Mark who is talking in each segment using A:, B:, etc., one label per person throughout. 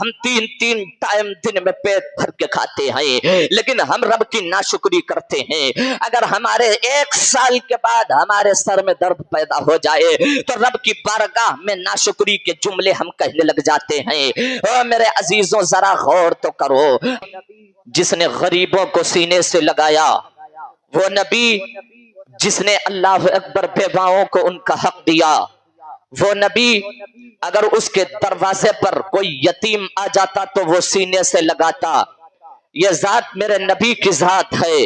A: ہم تین تین ٹائم دن میں پیٹ بھر کے کھاتے ہیں، لیکن ہم رب کی ناشکری کرتے ہیں۔ اگر ہمارے 1 سال کے بعد ہمارے سر میں درد پیدا ہو جائے تو رب کی بارگاہ میں ناشکری کے جملے ہم کہنے لگ جاتے ہیں۔ او میرے عزیزوں، ذرا غور تو کرو، جس نے غریبوں کو سینے سے لگایا، وہ نبی جس نے اللہ اکبر بیواؤں کو ان کا حق دیا، وہ نبی اگر اس کے دروازے پر کوئی یتیم آ جاتا تو وہ سینے سے لگاتا۔ یہ ذات میرے نبی کی ذات ہے،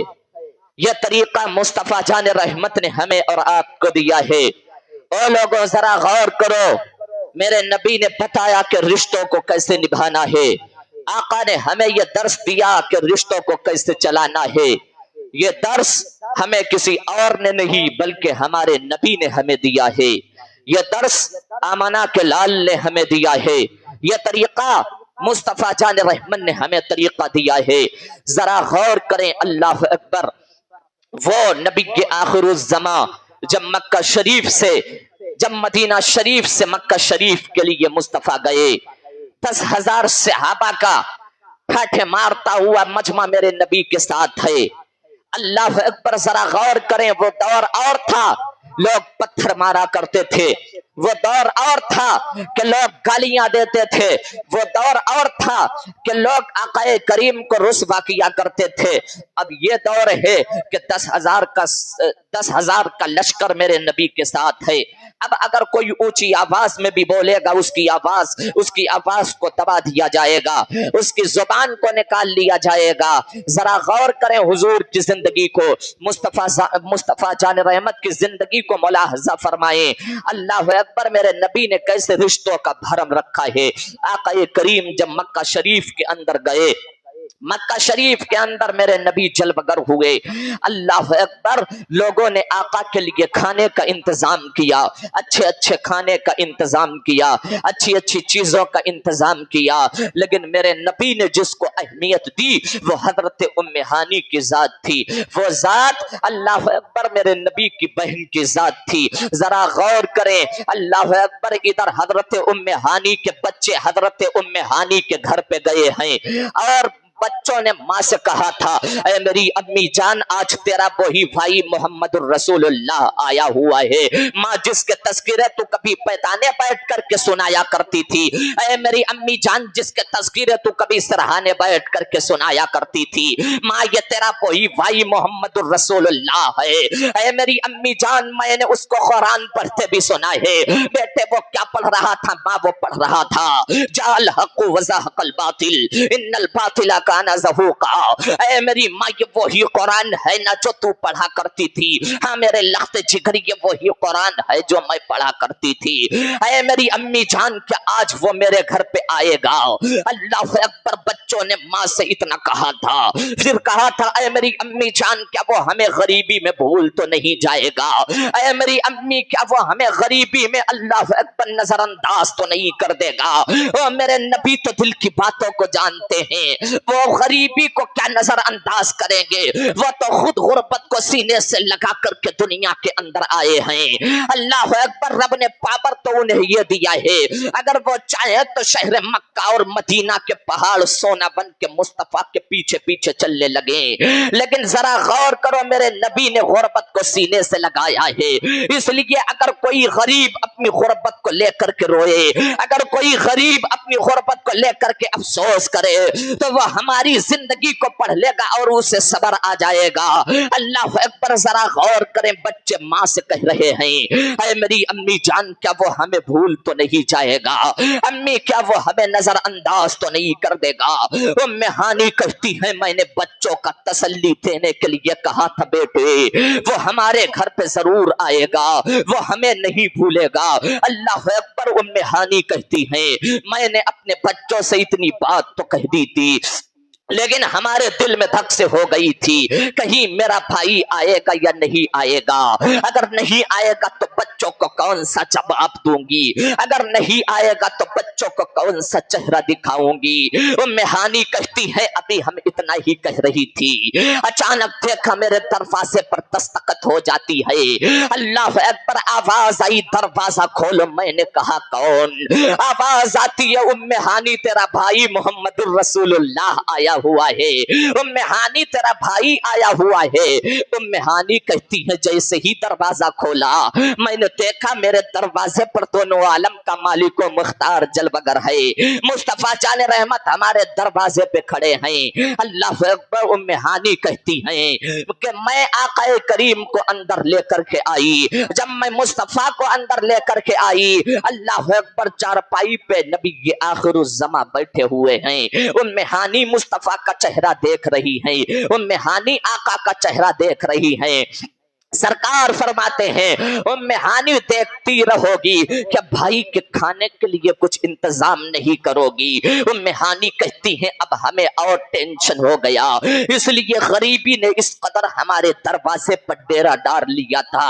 A: یہ طریقہ مصطفیٰ جان رحمت نے ہمیں اور آپ کو دیا ہے۔ او لوگوں، ذرا غور کرو، میرے نبی نے بتایا کہ رشتوں کو کیسے نبھانا ہے۔ آقا نے ہمیں یہ درس دیا کہ رشتوں کو کیسے چلانا ہے۔ یہ درس ہمیں کسی اور نے نہیں بلکہ ہمارے نبی نے ہمیں دیا ہے۔ یہ درس آمنہ کے لال نے ہمیں دیا ہے۔ یہ طریقہ مصطفیٰ جان رحمت نے ہمیں طریقہ دیا ہے۔ ذرا غور کریں، اللہ اکبر، وہ نبی کے آخر الزمان جب مدینہ شریف سے مکہ شریف کے لیے مصطفیٰ گئے، 10,000 صحابہ کا پھاٹے مارتا ہوا مجمع میرے نبی کے ساتھ ہے۔ اللہ اکبر، ذرا غور کریں، وہ دور اور تھا لوگ پتھر مارا کرتے تھے، وہ دور اور تھا کہ لوگ گالیاں دیتے تھے، وہ دور اور تھا کہ لوگ آقا کریم کو رسوا کیا کرتے تھے۔ اب یہ دور ہے کہ 10,000 کا لشکر میرے نبی کے ساتھ ہے۔ اب اگر کوئی اونچی آواز میں بھی بولے گا، اس کی آواز کو دبا دیا جائے گا، اس کی زبان کو نکال لیا جائے گا۔ ذرا غور کریں حضور کی زندگی کو، مصطفیٰ جان رحمت کی زندگی کو ملاحظہ فرمائیں۔ اللہ اکبر، میرے نبی نے کیسے رشتوں کا بھرم رکھا ہے۔ آقا کریم جب مکہ شریف کے اندر گئے، مکہ شریف کے اندر میرے نبی جلوگر ہوئے۔ اللہ اکبر، لوگوں نے آقا کے لیے کھانے کا انتظام کیا، اچھے اچھے کھانے کا انتظام کیا، اچھی اچھی چیزوں کا انتظام کیا، لیکن میرے نبی نے جس کو اہمیت دی وہ حضرت ام ہانی کی ذات تھی۔ وہ ذات اللہ اکبر میرے نبی کی بہن کی ذات تھی۔ ذرا غور کریں، اللہ اکبر، ادھر حضرت ام ہانی کے بچے حضرت ام ہانی کے گھر پہ گئے ہیں، اور بچوں نے ماں سے کہا تھا، اے میری امی جان، آج تیرا وہی بھائی محمد الرسول اللہ آیا ہوا ہے، ماں جس کے تذکرے تو کبھی پیدانے بیٹھ کر کے سنایا کرتی تھی، اے میری امی جان جس کے تذکرے تو کبھی سرہانے بیٹھ کر کے سنایا کرتی تھی، ماں یہ تیرا وہی بھائی محمد الرسول اللہ ہے۔ اے میری امی جان، میں نے اس کو قرآن پڑھتے بھی سنا ہے۔ بیٹے وہ کیا پڑھ رہا تھا؟ ماں وہ پڑھ رہا تھا، جاء الحق وزهق الباطل ان الباطل کان زہوقا۔ اے میری ماں، یہ وہی قرآن ہے نا جو تو پڑھا کرتی تھی؟ ہاں میرے لخت جگر، یہ وہی قرآن ہے جو میں پڑھا کرتی تھی۔ اے میری امی جان، کیا آج وہ میرے گھر پہ آئے گا؟ اللہ اکبر، بچوں نے ماں سے اتنا کہا تھا، پھر کہا تھا، اے میری امی جان، کیا وہ ہمیں غریبی میں بھول تو نہیں جائے گا؟ اے میری امی، کیا وہ ہمیں غریبی میں اللہ اکبر نظر انداز تو نہیں کر دے گا؟ او میرے نبی تو دل کی باتوں کو جانتے ہیں، وہ غریبی کو کیا نظر انداز کریں گے؟ وہ تو خود غربت کو سینے سے لگا کر کے دنیا کے اندر آئے ہیں۔ اللہ اکبر، رب نے پاور تو انہیں یہ دیا ہے، اگر وہ چاہے تو شہر مکہ اور مدینہ کے پہاڑ سونا بن کے مصطفیٰ کے پیچھے پیچھے چلنے لگے، لیکن ذرا غور کرو، میرے نبی نے غربت کو سینے سے لگایا ہے۔ اس لیے اگر کوئی غریب اپنی غربت کو لے کر کے روئے، اگر کوئی غریب اپنی غربت کو لے کر کے افسوس کرے، تو وہ ہماری زندگی کو پڑھ لے گا اور اسے صبر آ جائے گا۔ اللہ اکبر، ذرا غور کریں، بچے ماں سے کہہ رہے ہیں، اے میری امی جان، کیا وہ ہمیں بھول تو نہیں جائے گا؟ امی، کیا وہ ہمیں نظر انداز تو نہیں کر دے گا؟ ام ہانی کہتی ہے، میں نے بچوں کا تسلی دینے کے لیے کہا تھا، بیٹے وہ ہمارے گھر پہ ضرور آئے گا، وہ ہمیں نہیں بھولے گا۔ اللہ اکبر، ام ہانی کہتی ہے، میں نے اپنے بچوں سے اتنی بات تو کہہ دی تھی، लेकिन हमारे दिल में धक से हो गई थी, कहीं मेरा भाई आएगा या नहीं आएगा। अगर नहीं आएगा तो बच्चों को कौन सा जवाब दूंगी, अगर नहीं आएगा तो बच्चों को कौन सा चेहरा दिखाऊंगी। उम्मे हानी कहती है अभी हम इतना ही कह रही थी, अचानक देखा मेरे दरवाजे पर दस्तखत हो जाती है। अल्लाह अकबर, आवाज आई दरवाजा खोलो। मैंने कहा कौन? आवाज आती है उम्मे हानी तेरा भाई मोहम्मद रसूलुल्लाह आया हुआ है। उम्मे हानी तेरा भाई आया हुआ है। उम्मे हानी कहती है जैसे ही दरवाजा खोला मैंने देखा मेरे दरवाजे पर दोनों आलम का मालिक व मुख्तार जलवगर है, मुस्तफा जाने रहमत हमारे दरवाजे पे खड़े हैं। अल्लाह अकबर। उम्मे हानी कहती हैं कि मैं आका करीम को अंदर लेकर के आई। जब मैं मुस्तफा को अंदर लेकर के आई, अल्लाह अकबर, चारपाई पे नबी ये आखिरुज़्ज़मा बैठे हुए हैं। उम्मे हानी मुस्तफा का चेहरा देख रही है, उम्मे हानी आका का चेहरा देख रही है। सरकार फरमाते हैं उम्मे हानी देखती रहोगी कि भाई के खाने के लिए कुछ इंतजाम नहीं करोगी। उम्मे हानी कहती हैं अब हमें और टेंशन हो गया, इसलिए गरीबी ने इस कदर हमारे दरवाजे पर डेरा डाल लिया था,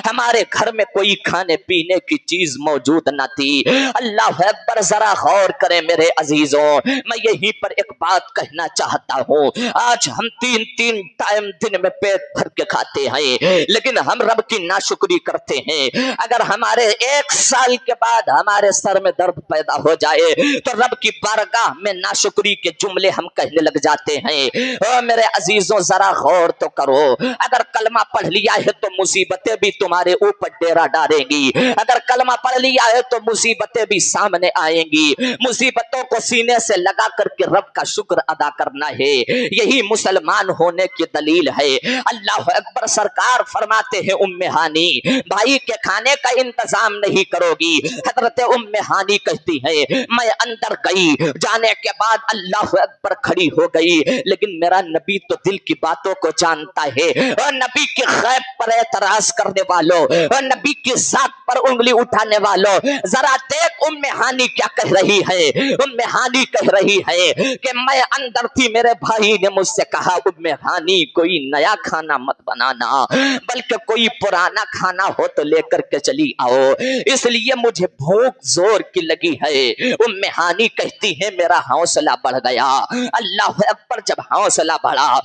A: हमारे घर में कोई खाने पीने की चीज मौजूद न थी। अल्लाह अकबर, जरा गौर करें मेरे अजीजों, मैं यहीं पर एक बात कहना चाहता हूँ। आज हम तीन तीन टाइम दिन में पेट भर के खाते हैं, लेकिन हम रब की नाशुक्री करते हैं। अगर हमारे 1 साल के बाद हमारे सर में दर्द पैदा हो जाए तो रब की बारगाह में नाशुक्री के जुमले हम कहने लग जाते हैं। ओ मेरे अजीजों, जरा गौर तो करो, अगर कलमा पढ़ लिया है तो मुसीबतें भी तुम्हारे ऊपर डेरा डालेंगी, अगर कलमा पढ़ लिया है तो मुसीबतें भी सामने आएंगी। मुसीबतों को सीने से लगा करके रब का शुक्र अदा करना है, यही मुसलमान होने की दलील है। अल्लाह अकबर। सरकार फरमाते हैं उम्मे हानी भाई के खाने का इंतजाम नहीं करोगी। हजरत उम्मे हानी कहती है मैं अंदर गई, जाने के बाद अल्लाह अकबर खड़ी हो गई, लेकिन मेरा नबी तो दिल की बातों को जानता है। और नबी के गैब पर एतराज करने वालों और नबी की जात पर उंगली उठाने वालों, जरा देख उम्मे हानी क्या कह रही है। उम्मे हानी कह रही है कि मैं अंदर थी, मेरे भाई ने मुझसे कहा उम्मे हानी कोई नया खाना मत बनाना, बल्कि कोई पुराना खाना हो तो लेकर के चली आओ, इसलिए मुझे भूख जोर की लगी है। उम्मे हानी कहती है मेरा हौसला बढ़ गया। अल्लाह अकबर। जब हौसला बढ़ा,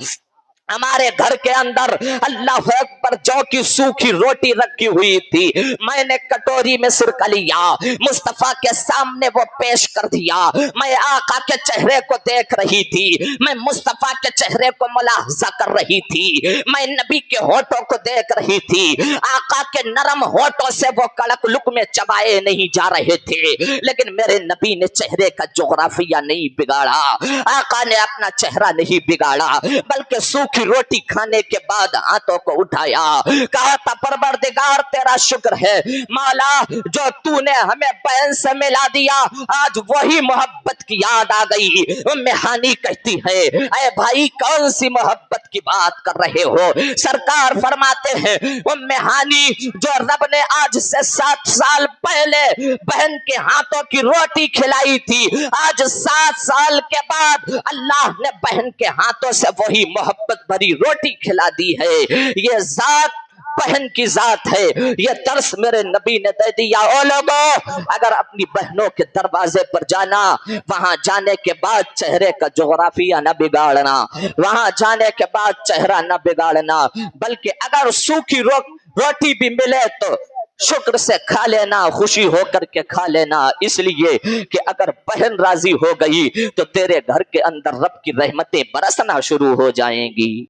A: हमारे घर के अंदर अल्लाह अकबर जौ की सूखी रोटी रखी हुई थी, मैंने कटोरी में सिरका लिया, मुस्तफा के सामने वो पेश कर दिया। मैं आका के चेहरे को देख रही थी, मैं मुस्तफा के चेहरे को मुलाहजा कर रही थी, मैं नबी के होठों को देख रही थी। आका के नरम होठों से वो कड़क लुक़्मे चबाए नहीं जा रहे थे, लेकिन मेरे नबी ने चेहरे का जोग्राफिया नहीं बिगाड़ा, आका ने अपना चेहरा नहीं बिगाड़ा, बल्कि सूखी रोटी खाने के बाद हाथों को उठाया, कहा था परवरदिगार तेरा शुक्र है मौला, जो तूने हमें बहन से मिला दिया, आज वही मोहब्बत की याद आ गई। उम्मे हानी कहती है ऐ भाई कौन सी मोहब्बत की बात कर रहे हो? सरकार फरमाते हैं उम्मे हानी, जो रब ने आज से 7 साल पहले बहन के हाथों की रोटी खिलाई थी, आज 7 साल के बाद अल्लाह ने बहन के हाथों से वही मोहब्बत भरी रोटी खिला दी है। ये जात बहन की जात है, ये दर्श मेरे नबी ने दे दिया। ओ लोगों, अगर अपनी बहनों के दरवाजे पर जाना, वहां जाने के बाद चेहरे का जोग्राफिया न बिगाड़ना, वहां जाने के बाद चेहरा न बिगाड़ना, बल्कि अगर सूखी रोटी भी मिले तो शुक्र से खा लेना, खुशी होकर के खा लेना, इसलिए कि अगर बहन राजी हो गई तो तेरे घर के अंदर रब की रहमतें बरसना शुरू हो जाएंगी।